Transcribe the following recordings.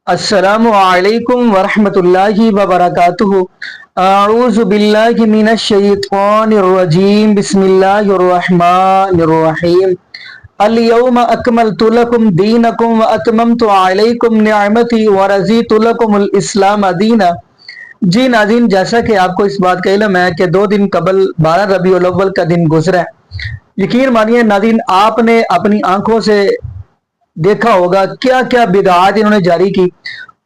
अस्सलामु अलैकुम वरहमतुल्लाहि वबरकातुहु। अऊज़ु बिल्लाहि मिनश शैतानिर रजीम। बिस्मिल्लाहिर रहमानिर रहीम। अल यौम अकमलतु लकुम दीनकुम व अतममतु अलैकुम निअमती व रज़ीतु लकुमुल इस्लाम दीना। जी नाज़रीन, जैसा कि आपको इस बात का इल्म है कि 2 दिन कबल 12 रबीउल अव्वल का दिन गुजरा है। यकीन मानिए नाज़रीन, आपने अपनी आंखों से देखा होगा क्या क्या बिदआत इन्होंने जारी की,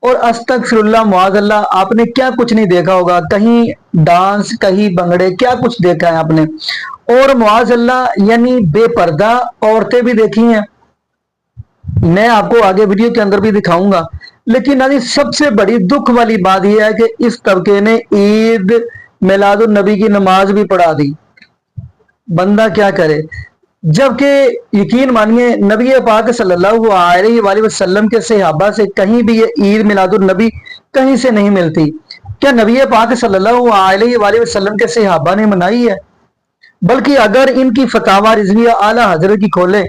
और अस्तगफिरुल्लाह मुआज़ल्लाह, आपने क्या कुछ नहीं देखा होगा। कहीं डांस, कहीं भंगड़े, क्या कुछ देखा है आपने। और मुआज़ल्लाह यानी बेपर्दा औरतें भी देखी हैं, मैं आपको आगे वीडियो के अंदर भी दिखाऊंगा। लेकिन अभी सबसे बड़ी दुख वाली बात यह है कि इस तबके ने ईद मिलादुन नबी की नमाज भी पढ़ा दी। बंदा क्या करे। जबकि यकीन मानिए नबी पाक सल्लल्लाहु अलैहि वसल्लम के सहाबा से कहीं भी ये ईद मिलादुन नबी कहीं से नहीं मिलती। क्या नबी पाक सल्लल्लाहु अलैहि वसल्लम के सहाबा ने मनाई है? बल्कि अगर इनकी फतावा रिजविया आला हजरत की खोले,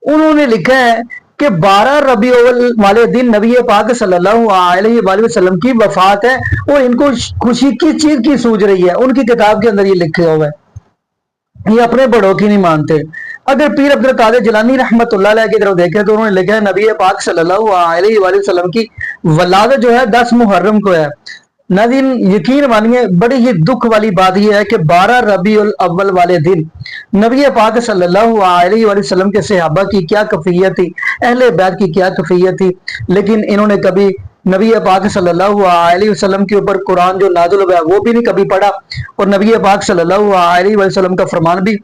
उन्होंने लिखा है कि 12 रबीउल वाले दिन नबी पाक सल्लल्लाहु अलैहि वसल्लम की वफात है, और इनको खुशी किस चीज की सूझ रही है। उनकी किताब के अंदर ये लिखे हुए है, ये अपने बड़ों की नहीं मानते। अगर पीर अब्दुल कादिर जिलानी रहमतुल्लाह अलैह की तरफ देखें तो उन्होंने लिखा है नबी पाक सल्लल्लाहु अलैहि वसल्लम की वलादत जो है 10 मुहर्रम को है। नाज़रीन, यकीन मानिए बड़ी ही दुख वाली बात यह है कि 12 रबीउल अव्वल वाले दिन नबी पाक सल्लल्लाहु अलैहि वसल्लम के सहाबा की क्या कैफियत थी, अहले बैत की क्या कैफियत थी। लेकिन इन्होंने कभी नबी पाक सल्लल्लाहु अलैहि वसल्लम के ऊपर कुरान जो नाज़िल हुआ है वो भी नहीं कभी पढ़ा, और नबी पाक सल्लल्लाहु अलैहि वसल्लम का फरमान भी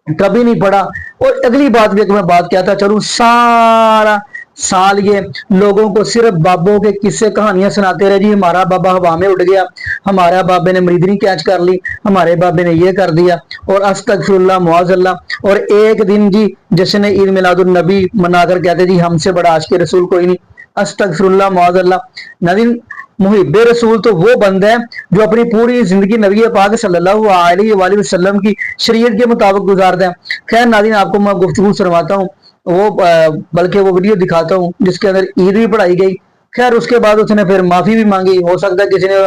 कभी नहीं पढ़ा। और अगली बात भी मैं बात कहता चलूं, सारा साल ये लोगों को सिर्फ बाबों के किस्से कहानियां सुनाते रहे। जी हमारा बाबा हवा में उड़ गया, हमारा बाबे ने मरीदनी कैच कर ली, हमारे बाबे ने ये कर दिया, और अस्तगफिरुल्लाह मुआज़ल्लाह। और एक दिन जी जश्न ईद मिलादुन नबी मनाकर कहते जी हमसे बड़ा आशिक़ रसूल कोई नहीं। अस्तगफिरुल्लाह मुआज़ल्लाह। नाज़रीन, मुहिब्बे रसूल तो वो बंदा है जो अपनी पूरी जिंदगी नबी पाक सल्लल्लाहु अलैहि वसल्लम की शरीयत के मुताबिक गुजारता है। खैर नाज़रीन, आपको मैं गुफ्तगू सुनवाता हूँ, वो बल्कि वो वीडियो दिखाता हूँ जिसके अंदर ईद भी पढ़ाई गई। खैर उसके बाद उसने फिर माफी भी मांगी। हो सकता है किसी ने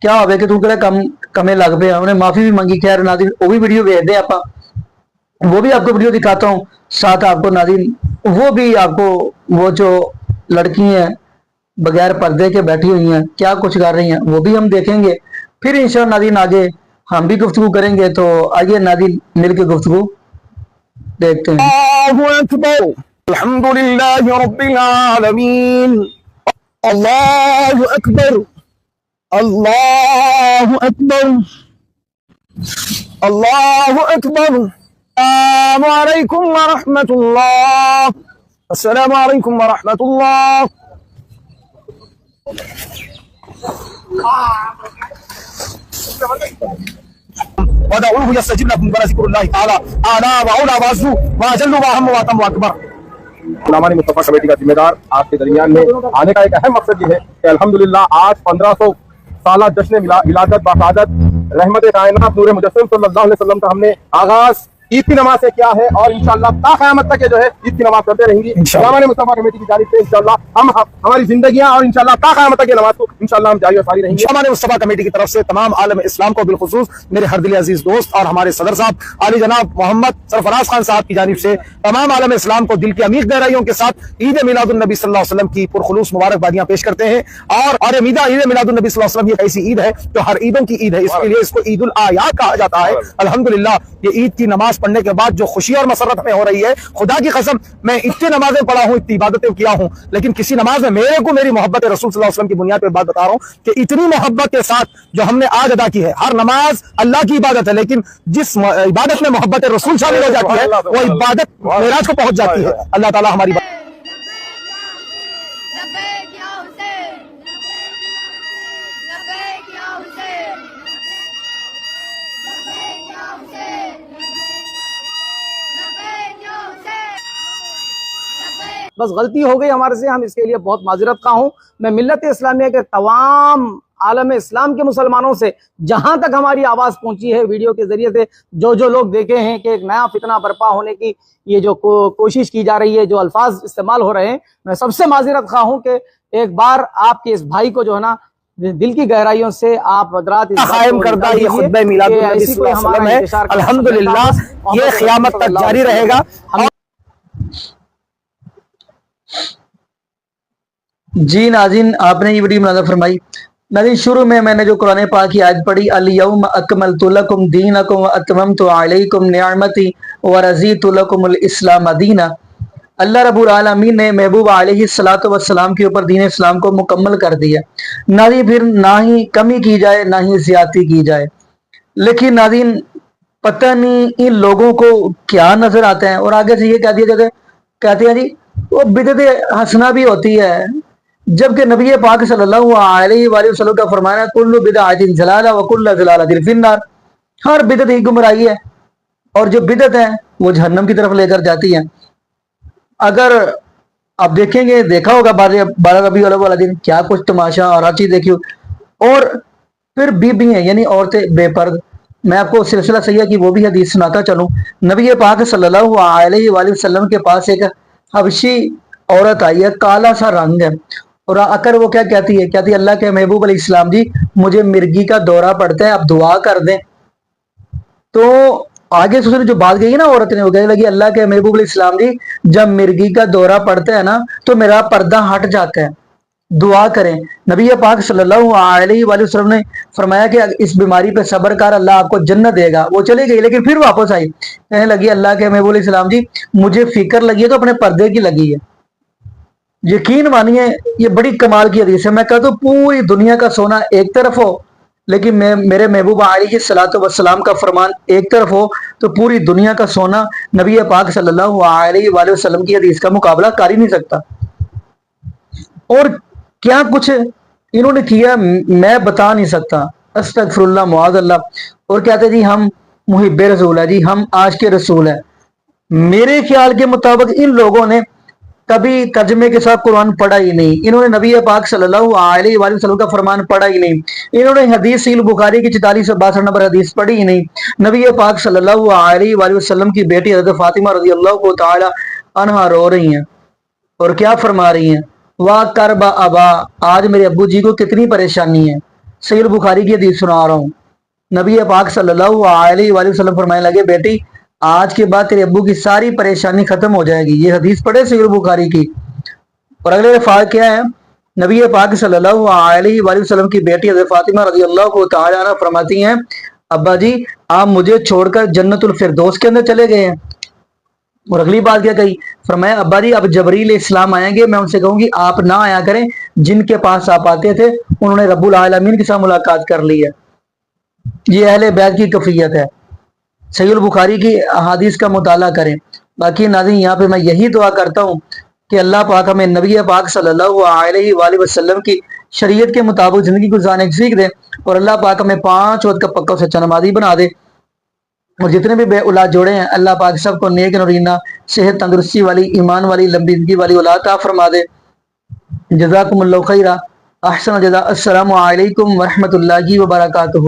क्या हो कि तू कहना कम कमे लग पे, उन्हें माफी भी मांगी। खैर नाज़रीन, वो भी वीडियो भेज दे, आप वो भी आपको वीडियो दिखाता हूँ। साथ आपको नाज़रीन वो भी आपको, वो जो लड़की हैं बगैर पर्दे के बैठी हुई हैं क्या कुछ कर रही हैं वो भी हम देखेंगे। फिर इंशाअल्लाह नाज़रीन आगे हम भी गुफ्तगू करेंगे। तो आइए नाज़रीन मिलकर गुफ्तगू देखते हैं। अल्लाहु अकबर, अल्हम्दुलिल्लाहि रब्बिल आलमीन, अल्लाहु अकबर, अल्लाहु अकबर, अल्लाहु अकबर। अस्सलामु अलैकुम व रहमतुल्लाह, अस्सलामु अलैकुम व रहमतुल्लाह। वदऊहु यस्तजिब लकुम व ज़िक्रुल्लाहि तआला आला व औला व अज़्ज़ु व अजल्लु व अहम्मु व अतम्मु अकबर। गुलामानी मुस्तफा कमेटी का जिम्मेदार आपके दरमियान में आने का एक अहम मकसद ये है कि अल्हम्दुलिल्लाह आज 1500 साला जश्न विलादत बासादत रहमत कायनात नूर मुजस्सिम सल्लल्लाहु अलैहि वसल्लम का हमने आगाज ईद की नमाज से क्या है, और इंशाअल्लाह ता क़यामत तक जो है ईद की नमाज करते रहेंगे गुलामानी मुस्तफा कमेटी की जानिब से। इंशाअल्लाह हम हमारी जिंदगियां और इंशाअल्लाह ता क़यामत तक ये नमाज को इंशाअल्लाह हम जारी और सारी रहेंगे। गुलामानी मुस्तफा कमेटी की तरफ से तमाम आलम इस्लाम को बिलखुसूस मेरे हर दिल अजीज दोस्त और हमारे सदर साहब आली जनाब मोहम्मद सरफराज खान साहब की जानिब से तमाम आलम इस्लाम को दिल की अमीर गहराइयों के साथ ईद मिलादुन नबी सल्लल्लाहु अलैहि वसल्लम की पुरखुलूस मुबारकबादियां पेश करते हैं। और ईद मिलादुन नबी सल्लल्लाहु अलैहि वसल्लम ये ऐसी ईद है जो हर ईदों की ईद है, इसके लिए इसको ईद उल आयात कहा जाता है। अल्हम्दुलिल्लाह, ये ईद की नमाज पढ़ने के बाद जो खुशी और मसरत में हो रही है, खुदा की कसम मैं इतनी नमाजें पढ़ा हूँ, इतनी इबादतें किया हूँ, लेकिन किसी नमाज में मेरे को मेरी मोहब्बत रसूल सल्लल्लाहु अलैहि वसल्लम की बुनियाद पर बात बता रहा हूँ कि इतनी मोहब्बत के साथ जो हमने आज अदा की है। हर नमाज अल्लाह की इबादत है, लेकिन जिस इबादत में मोहब्बत रसूल शामिल हो जाती है वो इबादत मेराज को पहुंच जाती है। अल्लाह ताला हमारी बस गलती हो गई हमारे से, हम इसके लिए बहुत माजरत खा हूँ। मैं मिल्लत इस्लामिया के तमाम عالم اسلام کے مسلمانوں سے جہاں تک ہماری آواز پہنچی ہے ویڈیو کے ذریعے سے، جو لوگ دیکھے ہیں کہ ایک نیا فتنہ برپا ہونے کی یہ جو کوشش کی جا رہی ہے، جو الفاظ استعمال ہو رہے ہیں، میں سب سے معذرت خواہ ہوں کہ ایک بار آپ کے اس بھائی کو جو ہے نا دل کی گہرائیوں سے آپ حضرات قائم کردہ یہ خطبہ میلاد النبی صلی اللہ علیہ وسلم ہے، الحمدللہ یہ قیامت تک جاری رہے گا۔ جی ناظرین، آپ نے یہ ویڈیو مناظر فرمائی۔ ناظرین، شروع میں نے جو قرآن پاک کی آیت پڑھی، الیوم اکملت لکم دینکم واتممت علیکم نعمتی ورضیت لکم الاسلام دینا۔ اللہ رب العالمین نے محبوب علیہ السلام کے اوپر دین اسلام کو مکمل کر دیا۔ ناظرین، پھر نہ ہی کمی کی جائے نہ ہی زیادتی کی جائے، لیکن ناظرین پتہ نہیں ان لوگوں کو کیا نظر آتا ہے، اور آگے سے یہ کہہ دیا جاتا ہے، کہتے ہیں جی وہ بدعت حسنہ بھی ہوتی ہے، جبکہ نبی پاک صلی اللہ علیہ وآلہ وسلم کا فرمانا کل بدعۃ ضلالہ وکل ضلالۃ فی النار، ہر بدعت ہی گمراہی ہے، اور جو بدعت ہے وہ جہنم کی طرف لے کر جاتی ہے۔ اگر آپ دیکھیں گے، دیکھا ہوگا 12 ربیع الاول والا دن کیا کچھ تماشا اور ہر چیز دیکھی ہو، اور پھر بیوی ہیں یعنی عورتیں بے پرد۔ میں آپ کو سلسلہ سیاح کی وہ بھی حدیث سناتا چلوں۔ نبی پاک صلی اللہ علیہ وآلہ وسلم کے پاس ایک حبشی عورت آئی ہے، کالا سا رنگ ہے، اور اکر وہ کیا کہتی ہے، کہتی ہے اللہ کے محبوب علیہ السلام جی مجھے مرگی کا دورہ پڑتا ہے، آپ دعا کر دیں۔ تو آگے سے جو بات گئی نا عورت نے، وہ کہنے لگی اللہ کے محبوب علیہ السلام جی جب مرگی کا دورہ پڑتا ہے نا تو میرا پردہ ہٹ جاتا ہے، دعا کریں۔ نبی پاک صلی اللہ علیہ وآلہ وسلم نے فرمایا کہ اس بیماری پہ صبر کر، اللہ آپ کو جنت دے گا۔ وہ چلی گئی لیکن پھر واپس آئی، کہنے لگی اللہ کے محبوب علیہ السلام جی مجھے فکر لگی ہے تو اپنے پردے کی لگی ہے۔ یقین مانیے یہ بڑی کمال کی حدیث ہے۔ میں کہتا ہوں پوری دنیا کا سونا ایک طرف ہو، لیکن میرے محبوب علیہ السلام کا فرمان ایک طرف ہو تو پوری دنیا کا سونا نبی پاک صلی اللہ علیہ وآلہ وسلم کی حدیث کا مقابلہ کر ہی نہیں سکتا۔ اور کیا کچھ انہوں نے کیا میں بتا نہیں سکتا، استغفر اللہ معاذ اللہ۔ اور کہتے جی ہم محب رسول ہے، جی ہم عاشق رسول ہے۔ میرے خیال کے مطابق ان لوگوں نے کبھی ترجمے کے ساتھ قرآن پڑھا ہی نہیں، انہوں نے نبی پاک صلی اللہ علیہ وآلہ وسلم کا فرمان پڑھا ہی نہیں، انہوں نے حدیث صحیح بخاری کی 4462 نمبر حدیث پڑھی ہی نہیں۔ نبی پاک صلی اللہ علیہ وآلہ وسلم کی بیٹی حضرت فاطمہ رضی اللہ تعالی عنہا رو رہی ہیں اور کیا فرما رہی ہیں، واہ کربا ابا، آج میرے ابو جی کو کتنی پریشانی ہے۔ صحیح بخاری کی حدیث سنا رہا ہوں، نبی پاک صلی اللہ علیہ وآلہ وسلم فرمانے لگے بیٹی آج کے بعد تیرے ابو کی ساری پریشانی ختم ہو جائے گی۔ یہ حدیث پڑھے صحیح بخاری کی۔ اور اگلے الفاظ کیا ہے، نبی پاک صلی اللہ علیہ وآلہ وسلم کی بیٹی حضرت فاطمہ رضی اللہ تعالی عنہ فرماتی ہیں ابا جی آپ مجھے چھوڑ کر جنت الفردوس کے اندر چلے گئے ہیں۔ اور اگلی بات کیا کہی، فرمایا ابا جی اب جبریل اسلام آئیں گے، میں ان سے کہوں گی آپ نہ آیا کریں، جن کے پاس آپ آتے تھے انہوں نے رب العالمین کے ساتھ ملاقات کر لی ہے۔ یہ اہل بیت کی کفیت ہے۔ صحیح البخاری کی احادیث کا مطالعہ کریں۔ باقی ناظرین یہاں پہ میں یہی دعا کرتا ہوں کہ اللہ پاک ہمیں نبی پاک صلی اللہ علیہ وآلہ وسلم کی شریعت کے مطابق زندگی گزارنے کی سیکھ دے، اور اللہ پاک ہمیں 5 وقت کا پکا سچا نمازی بنا دے، اور جتنے بھی بے اولاد جوڑے ہیں اللہ پاک سب کو نیک نورینہ صحت تندرستی والی ایمان والی لمبی زندگی والی اولاد عطا فرما دے۔ جزاکم اللہ خیرہ، احسن الجزاء۔ السلام علیکم ورحمۃ اللہ وبرکاتہ۔